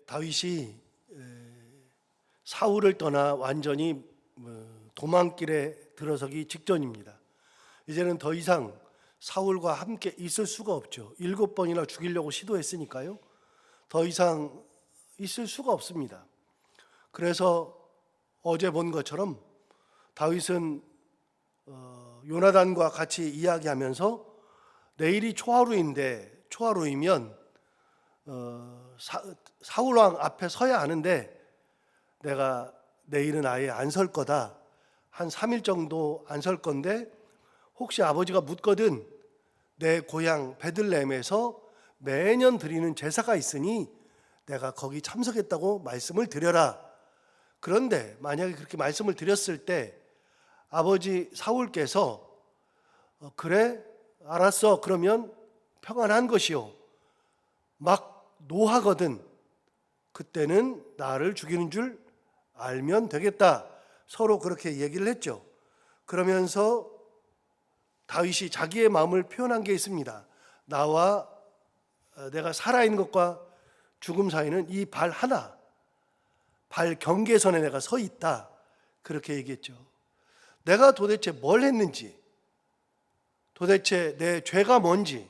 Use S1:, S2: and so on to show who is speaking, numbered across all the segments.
S1: 다윗이 사울을 떠나 완전히 도망길에 들어서기 직전입니다. 이제는 더 이상 사울과 함께 있을 수가 없죠. 7번이나 죽이려고 시도했으니까요. 더 이상 있을 수가 없습니다. 그래서 어제 본 것처럼 다윗은 요나단과 같이 이야기하면서 내일이 초하루인데, 초하루이면 사울왕 앞에 서야 하는데 내가 내일은 아예 안 설 거다. 한 3일 정도 안 설 건데 혹시 아버지가 묻거든 내 고향 베들레헴에서 매년 드리는 제사가 있으니 내가 거기 참석했다고 말씀을 드려라. 그런데 만약에 그렇게 말씀을 드렸을 때 아버지 사울께서 그래 알았어 그러면 평안한 것이요, 막 노하거든 그때는 나를 죽이는 줄 알면 되겠다. 서로 그렇게 얘기를 했죠. 그러면서 다윗이 자기의 마음을 표현한 게 있습니다. 나와 내가 살아있는 것과 죽음 사이는 이 발 하나, 발 경계선에 내가 서 있다. 그렇게 얘기했죠. 내가 도대체 뭘 했는지, 도대체 내 죄가 뭔지,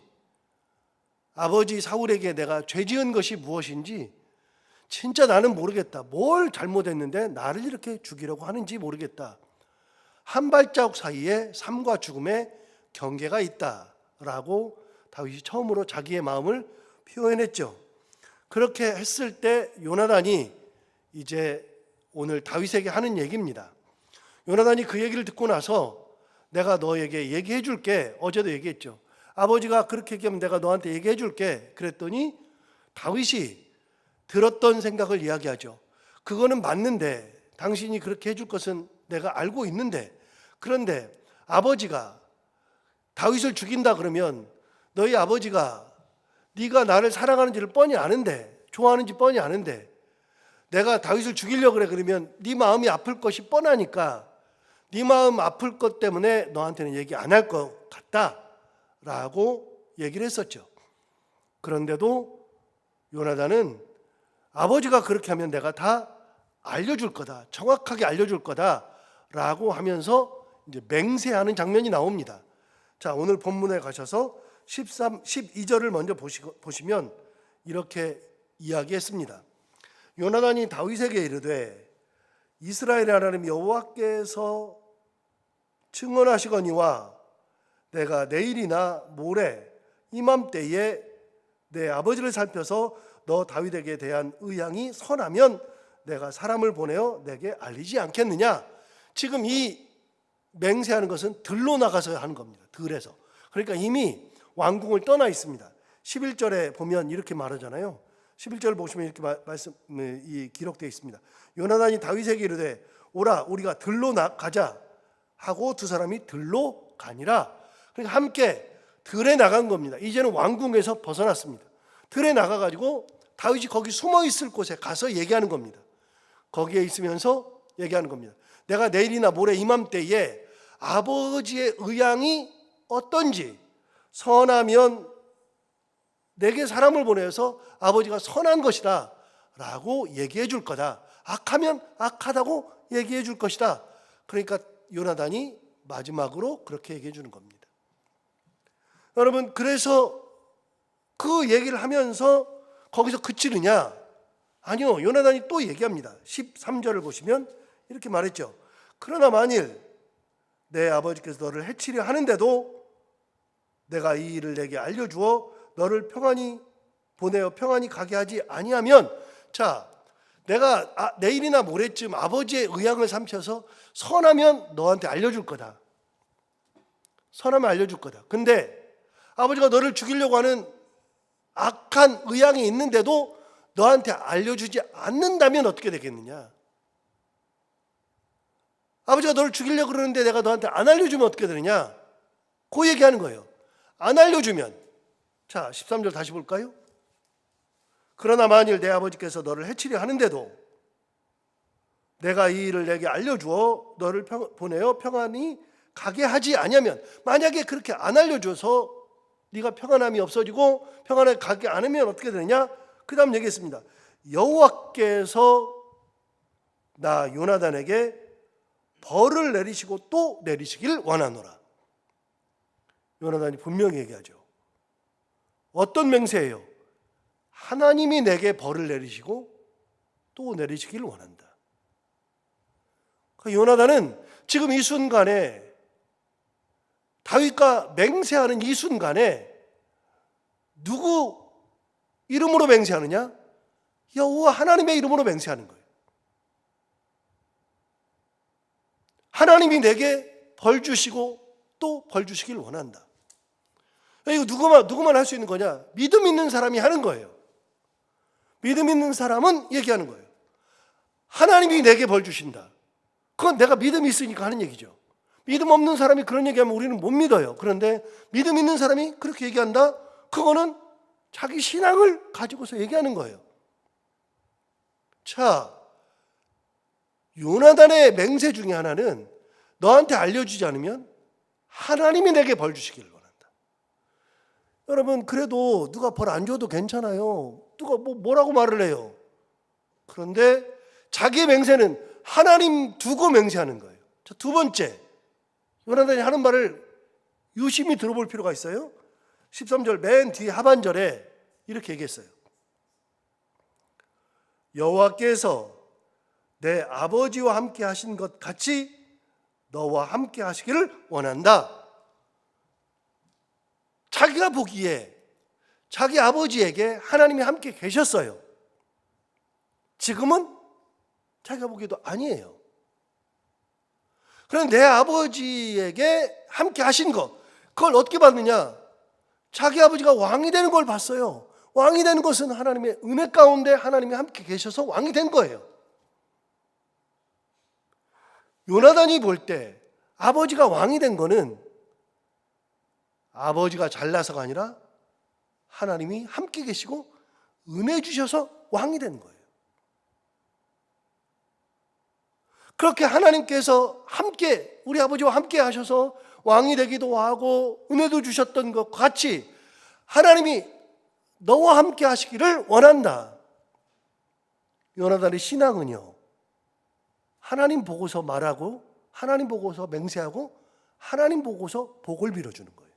S1: 아버지 사울에게 내가 죄 지은 것이 무엇인지 진짜 나는 모르겠다. 뭘 잘못했는데 나를 이렇게 죽이려고 하는지 모르겠다. 한 발자국 사이에 삶과 죽음의 경계가 있다라고 다윗이 처음으로 자기의 마음을 표현했죠. 그렇게 했을 때 요나단이 이제 오늘 다윗에게 하는 얘기입니다. 요나단이 그 얘기를 듣고 나서 내가 너에게 얘기해 줄게. 어제도 얘기했죠. 아버지가 그렇게 얘기하면 내가 너한테 얘기해 줄게. 그랬더니 다윗이 들었던 생각을 이야기하죠. 그거는 맞는데, 당신이 그렇게 해줄 것은 내가 알고 있는데, 그런데 아버지가 다윗을 죽인다 그러면 너희 아버지가 네가 나를 사랑하는지를 뻔히 아는데, 좋아하는지 뻔히 아는데 내가 다윗을 죽이려고 그래 그러면 네 마음이 아플 것이 뻔하니까 네 마음 아플 것 때문에 너한테는 얘기 안 할 것 같다라고 얘기를 했었죠. 그런데도 요나단은 아버지가 그렇게 하면 내가 다 알려줄 거다, 정확하게 알려줄 거다라고 하면서 이제 맹세하는 장면이 나옵니다. 자, 오늘 본문에 가셔서 12절을 먼저 보시면 이렇게 이야기했습니다. 요나단이 다윗에게 이르되 이스라엘의 하나님 여호와께서 증언하시거니와 내가 내일이나 모레 이맘때에 내 아버지를 살펴서 너 다윗에게 대한 의향이 선하면 내가 사람을 보내어 내게 알리지 않겠느냐. 지금 이 맹세하는 것은 들로 나가서 하는 겁니다. 들에서. 그러니까 이미 왕궁을 떠나 있습니다. 11절에 보면 이렇게 말하잖아요. 11절을 보시면 이렇게 기록되어 있습니다. 요나단이 다윗에게 이르되 오라 우리가 들로 가자 하고 두 사람이 들로 가니라. 그러니까 함께 들에 나간 겁니다. 이제는 왕궁에서 벗어났습니다. 들에 나가가지고 다윗이 거기 숨어 있을 곳에 가서 얘기하는 겁니다. 거기에 있으면서 얘기하는 겁니다. 내가 내일이나 모레 이맘때에 아버지의 의향이 어떤지, 선하면 내게 사람을 보내서 아버지가 선한 것이다 라고 얘기해 줄 거다. 악하면 악하다고 얘기해 줄 것이다. 그러니까 요나단이 마지막으로 그렇게 얘기해 주는 겁니다. 여러분, 그래서 그 얘기를 하면서 거기서 그치느냐? 아니요. 요나단이 또 얘기합니다. 13절을 보시면 이렇게 말했죠. 그러나 만일 내 아버지께서 너를 해치려 하는데도 내가 이 일을 내게 알려주어 너를 평안히 보내어 평안히 가게 하지 아니하면, 자, 내가 내일이나 모레쯤 아버지의 의향을 삼켜서 선하면 너한테 알려줄 거다. 선하면 알려줄 거다. 근데 아버지가 너를 죽이려고 하는 악한 의향이 있는데도 너한테 알려주지 않는다면 어떻게 되겠느냐? 아버지가 너를 죽이려고 그러는데 내가 너한테 안 알려주면 어떻게 되느냐? 그 얘기하는 거예요. 안 알려주면. 자, 13절 다시 볼까요? 그러나 만일 내 아버지께서 너를 해치려 하는데도 내가 이 일을 내게 알려주어 너를 보내어 평안히 가게 하지 아니하면, 만약에 그렇게 안 알려줘서 네가 평안함이 없어지고 평안하게 가게 않으면 어떻게 되느냐? 그 다음 얘기했습니다. 여호와께서 나 요나단에게 벌을 내리시고 또 내리시길 원하노라. 요나단이 분명히 얘기하죠. 어떤 맹세예요? 하나님이 내게 벌을 내리시고 또 내리시길 원한다. 요나단은 지금 이 순간에 다윗과 맹세하는 이 순간에 누구 이름으로 맹세하느냐? 여호와 하나님의 이름으로 맹세하는 거예요. 하나님이 내게 벌 주시고 또 벌 주시길 원한다. 이거 누구만 할 수 있는 거냐? 믿음 있는 사람이 하는 거예요. 믿음 있는 사람은 얘기하는 거예요. 하나님이 내게 벌 주신다. 그건 내가 믿음이 있으니까 하는 얘기죠. 믿음 없는 사람이 그런 얘기하면 우리는 못 믿어요. 그런데 믿음 있는 사람이 그렇게 얘기한다? 그거는 자기 신앙을 가지고서 얘기하는 거예요. 자, 요나단의 맹세 중에 하나는 너한테 알려주지 않으면 하나님이 내게 벌 주시기를 원한다. 여러분, 그래도 누가 벌 안 줘도 괜찮아요. 누가 뭐라고 말을 해요. 그런데 자기의 맹세는 하나님 두고 맹세하는 거예요. 자, 두 번째, 요나단이 하는 말을 유심히 들어볼 필요가 있어요. 13절 맨 뒤 하반절에 이렇게 얘기했어요. 여호와께서 내 아버지와 함께 하신 것 같이 너와 함께 하시기를 원한다. 자기가 보기에 자기 아버지에게 하나님이 함께 계셨어요. 지금은 자기가 보기에도 아니에요. 그런데 내 아버지에게 함께 하신 것, 그걸 어떻게 봤느냐? 자기 아버지가 왕이 되는 걸 봤어요. 왕이 되는 것은 하나님의 은혜 가운데 하나님이 함께 계셔서 왕이 된 거예요. 요나단이 볼 때 아버지가 왕이 된 거는 아버지가 잘나서가 아니라 하나님이 함께 계시고 은혜 주셔서 왕이 된 거예요. 그렇게 하나님께서 함께 우리 아버지와 함께 하셔서 왕이 되기도 하고 은혜도 주셨던 것 같이 하나님이 너와 함께 하시기를 원한다. 요나단의 신앙은요, 하나님 보고서 말하고 하나님 보고서 맹세하고 하나님 보고서 복을 빌어주는 거예요.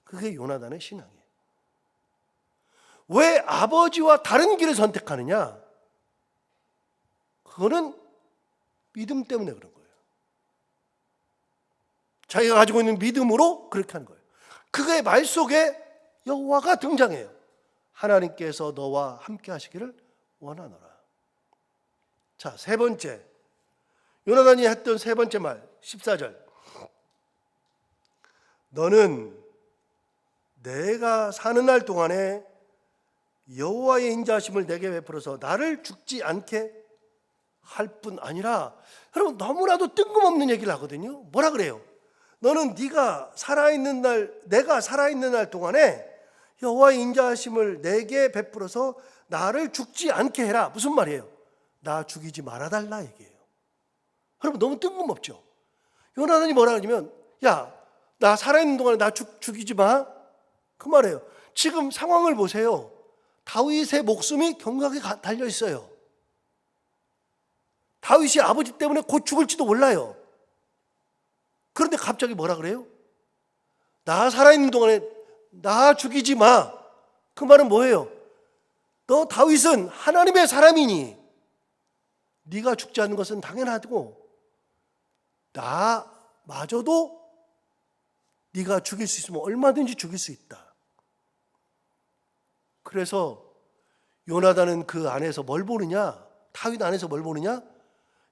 S1: 그게 요나단의 신앙이에요. 왜 아버지와 다른 길을 선택하느냐? 그거는 믿음 때문에 그런 거예요. 자기가 가지고 있는 믿음으로 그렇게 하는 거예요. 그의 말 속에 여호와가 등장해요. 하나님께서 너와 함께 하시기를 원하노라. 자, 세 번째, 요나단이 했던 세 번째 말 14절. 너는 내가 사는 날 동안에 여호와의 인자하심을 내게 베풀어서 나를 죽지 않게 할 뿐 아니라, 여러분 너무나도 뜬금없는 얘기를 하거든요. 뭐라 그래요? 너는 네가 살아있는 날, 내가 살아있는 날 동안에 여호와의 인자하심을 내게 베풀어서 나를 죽지 않게 해라. 무슨 말이에요? 나 죽이지 말아달라 얘기예요. 여러분 너무 뜬금없죠? 요나단이 뭐라 하냐면, 야, 나 살아있는 동안에 나 죽이지 마. 그 말이에요. 지금 상황을 보세요. 다윗의 목숨이 경각에 달려 있어요. 다윗이 아버지 때문에 곧 죽을지도 몰라요. 그런데 갑자기 뭐라 그래요? 나 살아있는 동안에 나 죽이지 마. 그 말은 뭐예요? 너 다윗은 하나님의 사람이니 네가 죽지 않는 것은 당연하고 나마저도 네가 죽일 수 있으면 얼마든지 죽일 수 있다. 그래서 요나단은 그 안에서 뭘 보느냐? 다윗 안에서 뭘 보느냐?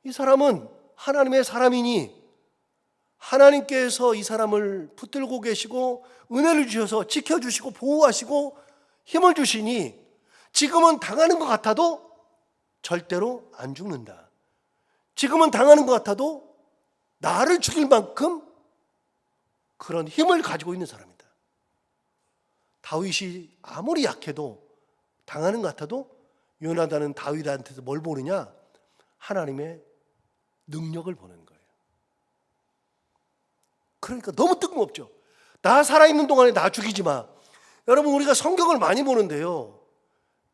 S1: 이 사람은 하나님의 사람이니 하나님께서 이 사람을 붙들고 계시고 은혜를 주셔서 지켜주시고 보호하시고 힘을 주시니 지금은 당하는 것 같아도 절대로 안 죽는다. 지금은 당하는 것 같아도 나를 죽일 만큼 그런 힘을 가지고 있는 사람이다. 다윗이 아무리 약해도 당하는 것 같아도 요나단은 다윗한테서 뭘 보느냐? 하나님의 능력을 보는 거예요. 그러니까 너무 뜬금없죠. 나 살아있는 동안에 나 죽이지 마. 여러분 우리가 성경을 많이 보는데요,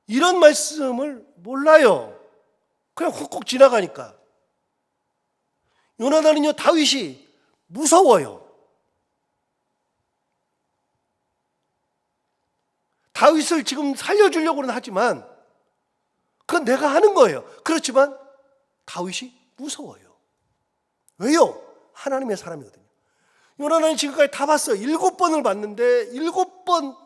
S1: 이런 말씀을 몰라요. 그냥 훅훅 지나가니까. 요나단은요, 다윗이 무서워요. 다윗을 지금 살려주려고는 하지만 그건 내가 하는 거예요. 그렇지만 다윗이 무서워요. 왜요? 하나님의 사람이거든요. 요나단이 지금까지 다 봤어요. 7번을 봤는데 7번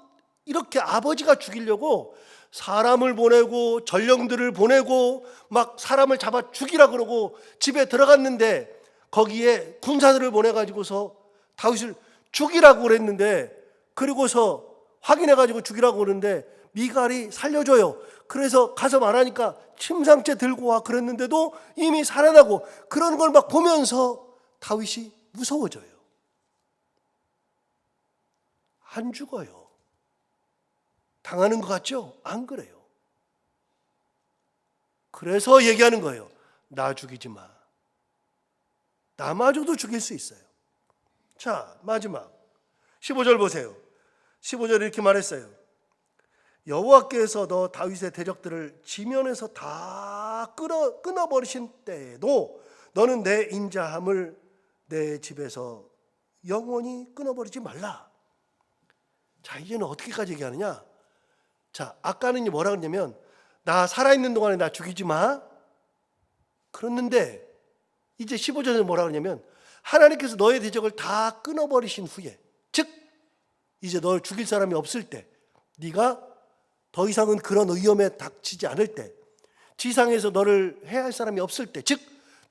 S1: 이렇게 아버지가 죽이려고 사람을 보내고 전령들을 보내고 막 사람을 잡아 죽이라 그러고 집에 들어갔는데 거기에 군사들을 보내가지고서 다윗을 죽이라고 그랬는데, 그리고서 확인해가지고 죽이라고 그러는데 미갈이 살려줘요. 그래서 가서 말하니까 침상째 들고 와 그랬는데도 이미 살아나고, 그런 걸 막 보면서 다윗이 무서워져요. 안 죽어요. 당하는 것 같죠? 안 그래요. 그래서 얘기하는 거예요. 나 죽이지 마. 나마저도 죽일 수 있어요. 자, 마지막 15절 보세요. 15절에 이렇게 말했어요. 여호와께서 너 다윗의 대적들을 지면에서 다 끊어버리신 때에도 너는 내 인자함을 내 집에서 영원히 끊어버리지 말라. 자, 이제는 어떻게까지 얘기하느냐? 자, 아까는 뭐라 그러냐면 나 살아있는 동안에 나 죽이지 마. 그랬는데 이제 15절에 뭐라 그러냐면 하나님께서 너의 대적을 다 끊어버리신 후에, 즉 이제 널 죽일 사람이 없을 때, 네가 더 이상은 그런 위험에 닥치지 않을 때, 지상에서 너를 해할 사람이 없을 때, 즉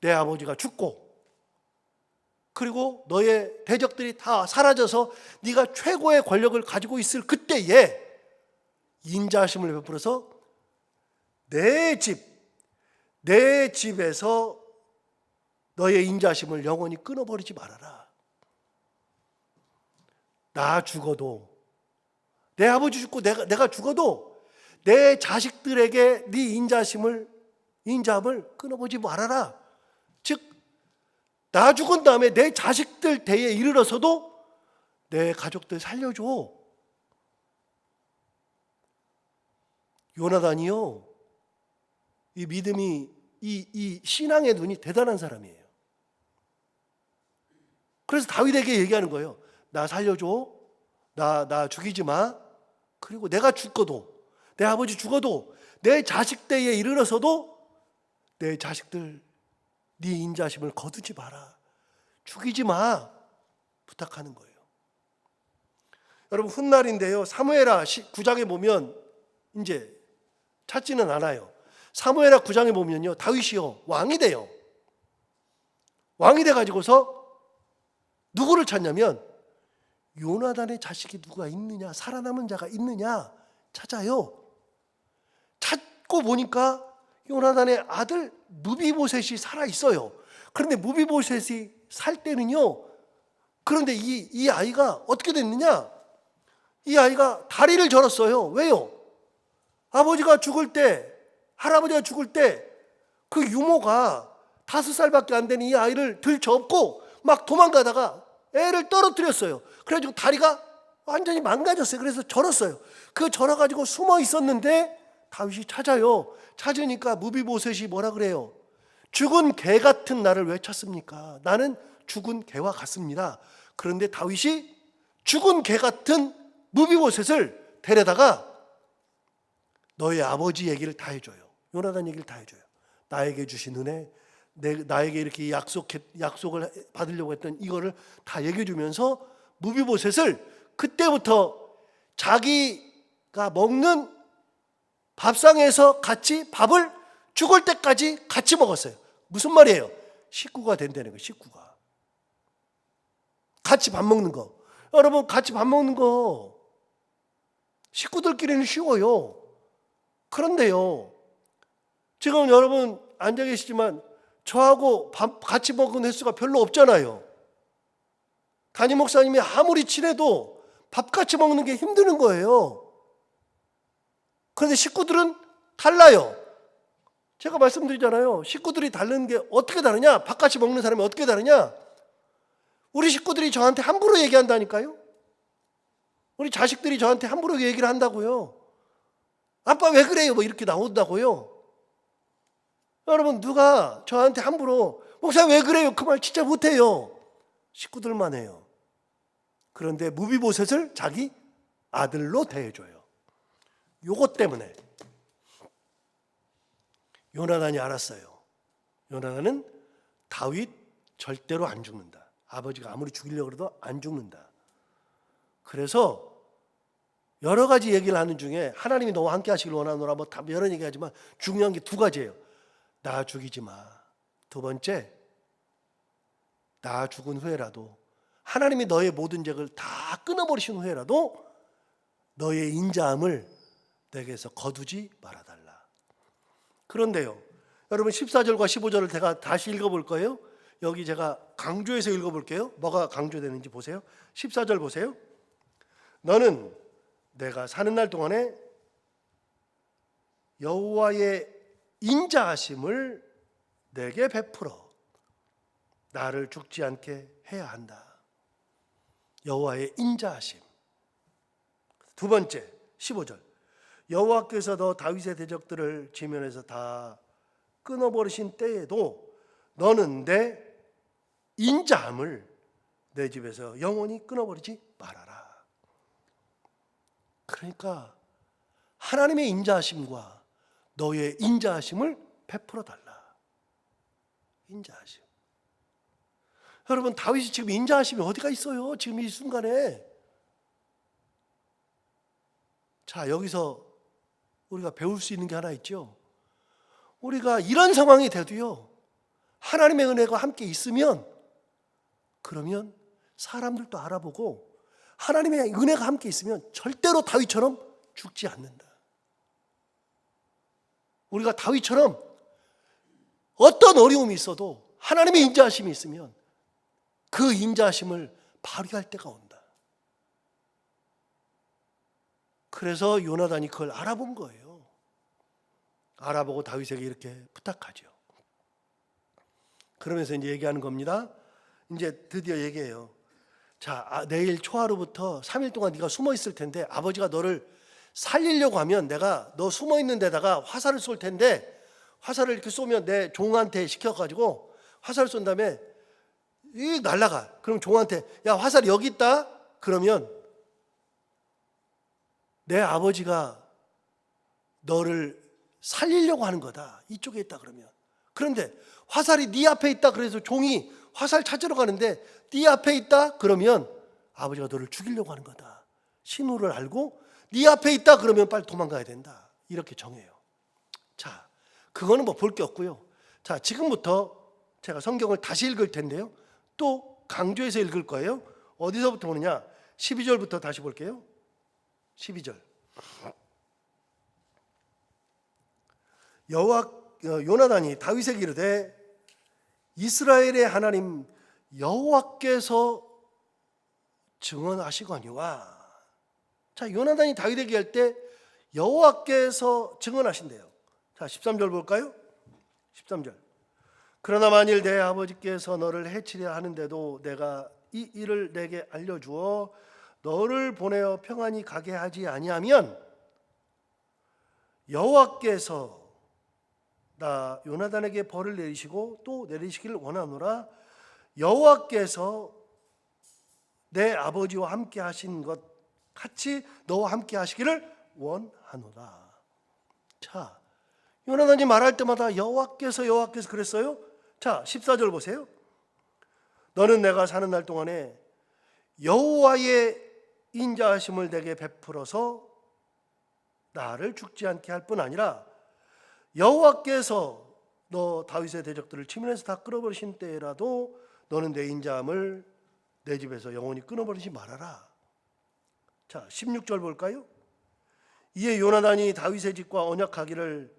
S1: 내 아버지가 죽고 그리고 너의 대적들이 다 사라져서 네가 최고의 권력을 가지고 있을 그때에 인자하심을 베풀어서 내 집에서 너의 인자심을 영원히 끊어버리지 말아라. 나 죽어도, 내 아버지 죽고 내가 죽어도 내 자식들에게 네 인자함을 끊어보지 말아라. 즉 나 죽은 다음에 내 자식들 대에 이르러서도 내 가족들 살려줘. 요나단이요, 이 믿음이 이 신앙의 눈이 대단한 사람이에요. 그래서 다윗에게 얘기하는 거예요. 나 살려줘. 나 죽이지 마. 그리고 내가 죽어도, 내 아버지 죽어도 내 자식 때에 이르러서도 내 자식들 네 인자심을 거두지 마라. 죽이지 마. 부탁하는 거예요. 여러분, 훗날인데요, 사무엘하 9장에 보면 이제 찾지는 않아요. 사무엘하 9장에 보면요, 다윗이요 왕이 돼요. 왕이 돼가지고서 누구를 찾냐면 요나단의 자식이 누가 있느냐, 살아남은 자가 있느냐 찾아요. 찾고 보니까 요나단의 아들 무비보셋이 살아 있어요. 그런데 무비보셋이 살 때는요, 그런데 이 아이가 어떻게 됐느냐? 이 아이가 다리를 절었어요. 왜요? 아버지가 죽을 때, 할아버지가 죽을 때 그 유모가 5살밖에 안 되는 이 아이를 들쳐업고 막 도망가다가 애를 떨어뜨렸어요. 그래가지고 다리가 완전히 망가졌어요. 그래서 절었어요. 그 절어가지고 숨어 있었는데 다윗이 찾아요. 찾으니까 무비보셋이 뭐라 그래요? 죽은 개 같은 나를 왜 찾습니까? 나는 죽은 개와 같습니다. 그런데 다윗이 죽은 개 같은 무비보셋을 데려다가 너의 아버지 얘기를 다 해줘요. 요나단 얘기를 다 해줘요. 나에게 주신 은혜, 나에게 이렇게 약속을 받으려고 했던 이거를 다 얘기해 주면서 무비보셋을 그때부터 자기가 먹는 밥상에서 같이 밥을 죽을 때까지 같이 먹었어요. 무슨 말이에요? 식구가 된다는 거예요. 식구가 같이 밥 먹는 거. 여러분, 같이 밥 먹는 거 식구들끼리는 쉬워요. 그런데요, 지금 여러분 앉아 계시지만 저하고 밥 같이 먹은 횟수가 별로 없잖아요. 담임 목사님이 아무리 친해도 밥 같이 먹는 게 힘드는 거예요. 그런데 식구들은 달라요. 제가 말씀드리잖아요. 식구들이 다른 게 어떻게 다르냐? 밥 같이 먹는 사람이 어떻게 다르냐? 우리 식구들이 저한테 함부로 얘기한다니까요. 우리 자식들이 저한테 함부로 얘기를 한다고요. 아빠 왜 그래요? 뭐 이렇게 나온다고요. 여러분, 누가 저한테 함부로 목사 왜 그래요? 그 말 진짜 못해요. 식구들만 해요. 그런데 무비보셋을 자기 아들로 대해줘요. 요것 때문에 요나단이 알았어요. 요나단은 다윗 절대로 안 죽는다. 아버지가 아무리 죽이려고 해도 안 죽는다. 그래서 여러 가지 얘기를 하는 중에 하나님이 너와 함께 하시길 원하노라 뭐 다 여러 얘기하지만 중요한 게 두 가지예요. 나 죽이지 마. 두 번째, 나 죽은 후에라도 하나님이 너의 모든 죄를 다 끊어버리신 후에라도 너의 인자함을 내게서 거두지 말아달라. 그런데요, 여러분 14절과 15절을 제가 다시 읽어볼 거예요. 여기 제가 강조해서 읽어볼게요. 뭐가 강조되는지 보세요. 14절 보세요. 너는 내가 사는 날 동안에 여호와의 인자하심을 내게 베풀어 나를 죽지 않게 해야 한다. 여호와의 인자하심. 두 번째 15절. 여호와께서 너 다윗의 대적들을 지면에서 다 끊어버리신 때에도 너는 내 인자함을 내 집에서 영원히 끊어버리지 말아라. 그러니까 하나님의 인자하심과 너의 인자하심을 베풀어 달라. 인자하심. 여러분, 다윗이 지금 인자하심이 어디가 있어요? 지금 이 순간에. 자, 여기서 우리가 배울 수 있는 게 하나 있죠. 우리가 이런 상황이 돼도요, 하나님의 은혜가 함께 있으면, 그러면 사람들도 알아보고 하나님의 은혜가 함께 있으면 절대로 다윗처럼 죽지 않는다. 우리가 다윗처럼 어떤 어려움이 있어도 하나님의 인자하심이 있으면 그 인자하심을 발휘할 때가 온다. 그래서 요나단이 그걸 알아본 거예요. 알아보고 다윗에게 이렇게 부탁하죠. 그러면서 이제 얘기하는 겁니다. 이제 드디어 얘기해요. 자, 내일 초하루부터 3일 동안 네가 숨어 있을 텐데 아버지가 너를 살리려고 하면 내가 너 숨어 있는 데다가 화살을 쏠 텐데 화살을 이렇게 쏘면 내 종한테 시켜가지고 화살을 쏜 다음에 이 날아가. 그럼 종한테 야, 화살이 여기 있다. 그러면 내 아버지가 너를 살리려고 하는 거다. 이쪽에 있다 그러면. 그런데 화살이 네 앞에 있다. 그래서 종이 화살 찾으러 가는데 네 앞에 있다. 그러면 아버지가 너를 죽이려고 하는 거다. 신호를 알고 네 앞에 있다. 그러면 빨리 도망가야 된다. 이렇게 정해요. 자, 그거는 뭐 볼 게 없고요. 자, 지금부터 제가 성경을 다시 읽을 텐데요. 또 강조해서 읽을 거예요. 어디서부터 보느냐? 12절부터 다시 볼게요. 12절. 요나단이 다윗에게 이르되 이스라엘의 하나님 여호와께서 증언하시거니와. 자, 요나단이 다윗에게 할 때 여호와께서 증언하신대요. 자, 13절 볼까요? 13절. 그러나 만일 내 아버지께서 너를 해치려 하는데도 내가 이 일을 내게 알려주어 너를 보내어 평안히 가게 하지 아니하면 여호와께서 나 요나단에게 벌을 내리시고 또 내리시기를 원하노라. 여호와께서 내 아버지와 함께 하신 것 같이 너와 함께 하시기를 원하노라. 자, 요나단이 말할 때마다 여호와께서 그랬어요. 자, 14절 보세요. 너는 내가 사는 날 동안에 여호와의 인자하심을 내게 베풀어서 나를 죽지 않게 할 뿐 아니라 여호와께서 너 다윗의 대적들을 치면에서 다 끊어버리신 때라도 너는 내 인자함을 내 집에서 영원히 끊어버리지 말아라. 자, 16절 볼까요? 이에 요나단이 다윗의 집과 언약하기를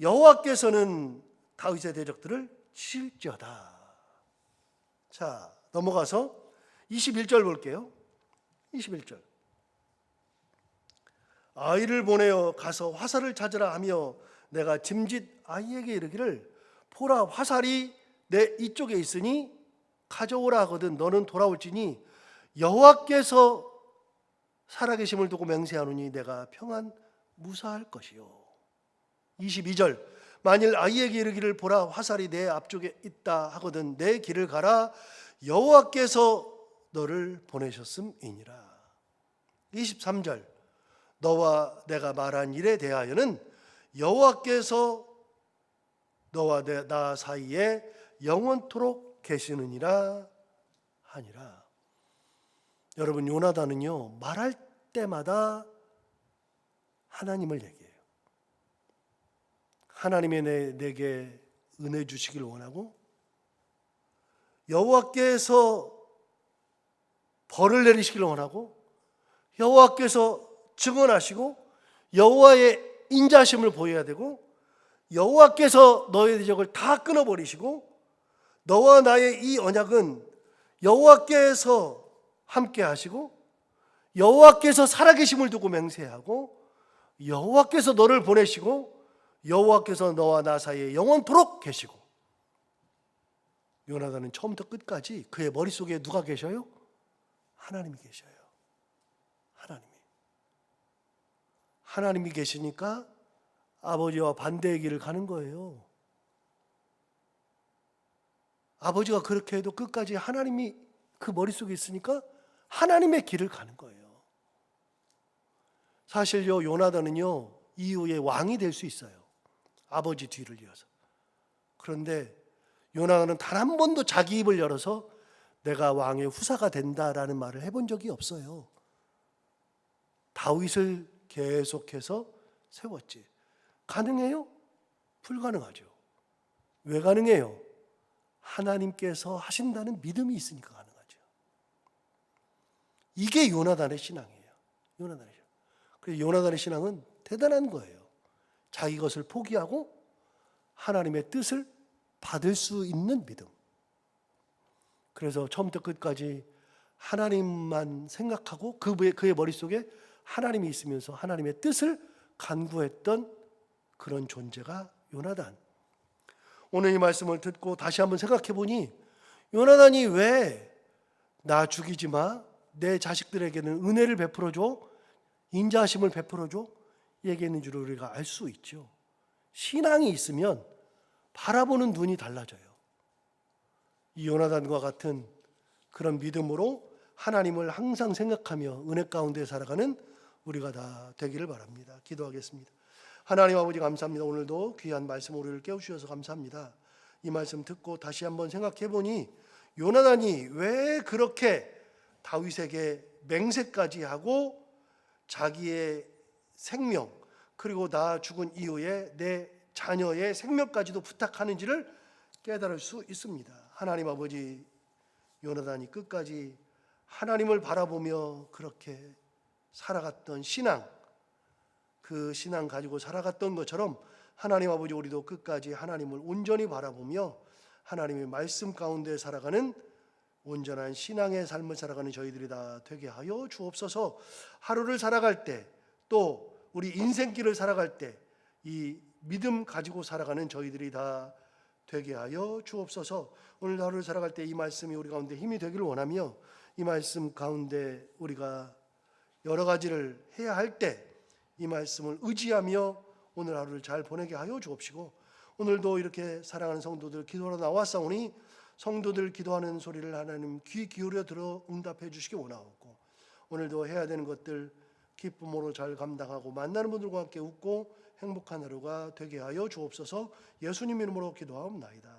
S1: 여호와께서는 다윗의 대적들을 치실지어다. 자, 넘어가서 21절 볼게요. 21절. 아이를 보내어 가서 화살을 찾으라 하며 내가 짐짓 아이에게 이르기를 보라, 화살이 내 이쪽에 있으니 가져오라 하거든 너는 돌아올지니 여호와께서 살아계심을 두고 맹세하노니 내가 평안 무사할 것이요. 22절 만일 아이에게 이르기를 보라 화살이 내 앞쪽에 있다 하거든 내 길을 가라 여호와께서 너를 보내셨음이니라. 23절 너와 내가 말한 일에 대하여는 여호와께서 너와 나 사이에 영원토록 계시느니라 하니라. 여러분 요나단은요 말할 때마다 하나님을 얘기해요. 하나님의 내게 은혜 주시길 원하고 여호와께서 벌을 내리시길 원하고 여호와께서 증언하시고 여호와의 인자심을 보여야 되고 여호와께서 너의 대적을 다 끊어버리시고 너와 나의 이 언약은 여호와께서 함께 하시고 여호와께서 살아계심을 두고 맹세하고 여호와께서 너를 보내시고 여호와께서 너와 나 사이에 영원토록 계시고. 요나단은 처음부터 끝까지 그의 머릿속에 누가 계셔요? 하나님이 계셔요. 하나님이 계시니까 아버지와 반대의 길을 가는 거예요. 아버지가 그렇게 해도 끝까지 하나님이 그 머릿속에 있으니까 하나님의 길을 가는 거예요. 사실요 요나단은요 이후에 왕이 될 수 있어요. 아버지 뒤를 이어서. 그런데 요나단은 단 한 번도 자기 입을 열어서 내가 왕의 후사가 된다라는 말을 해본 적이 없어요. 다윗을 계속해서 세웠지. 가능해요? 불가능하죠. 왜 가능해요? 하나님께서 하신다는 믿음이 있으니까 가능하죠. 이게 요나단의 신앙이에요. 그래서 요나단의 신앙은 대단한 거예요. 자기 것을 포기하고 하나님의 뜻을 받을 수 있는 믿음. 그래서 처음부터 끝까지 하나님만 생각하고 그의 머릿속에 하나님이 있으면서 하나님의 뜻을 간구했던 그런 존재가 요나단. 오늘 이 말씀을 듣고 다시 한번 생각해 보니 요나단이 왜 나 죽이지 마, 내 자식들에게는 은혜를 베풀어 줘, 인자하심을 베풀어 줘 얘기했는 줄 우리가 알 수 있죠. 신앙이 있으면 바라보는 눈이 달라져요. 이 요나단과 같은 그런 믿음으로 하나님을 항상 생각하며 은혜 가운데 살아가는 우리가 다 되기를 바랍니다. 기도하겠습니다. 하나님 아버지 감사합니다. 오늘도 귀한 말씀 우리를 깨우셔서 감사합니다. 이 말씀 듣고 다시 한번 생각해 보니 요나단이 왜 그렇게 다윗에게 맹세까지 하고 자기의 생명 그리고 나 죽은 이후에 내 자녀의 생명까지도 부탁하는지를 깨달을 수 있습니다. 하나님 아버지 요나단이 끝까지 하나님을 바라보며 그렇게 살아갔던 신앙, 그 신앙 가지고 살아갔던 것처럼 하나님 아버지 우리도 끝까지 하나님을 온전히 바라보며 하나님의 말씀 가운데 살아가는 온전한 신앙의 삶을 살아가는 저희들이 다 되게 하여 주옵소서. 하루를 살아갈 때 또 우리 인생길을 살아갈 때 이 믿음 가지고 살아가는 저희들이 다 되게 하여 주옵소서. 오늘 하루를 살아갈 때 이 말씀이 우리 가운데 힘이 되기를 원하며 이 말씀 가운데 우리가 여러 가지를 해야 할 때 이 말씀을 의지하며 오늘 하루를 잘 보내게 하여 주옵시고 오늘도 이렇게 사랑하는 성도들 기도하러 나왔사오니 성도들 기도하는 소리를 하나님 귀 기울여 들어 응답해 주시기 원하옵고 오늘도 해야 되는 것들 기쁨으로 잘 감당하고 만나는 분들과 함께 웃고 행복한 하루가 되게 하여 주옵소서. 예수님 이름으로 기도하옵나이다.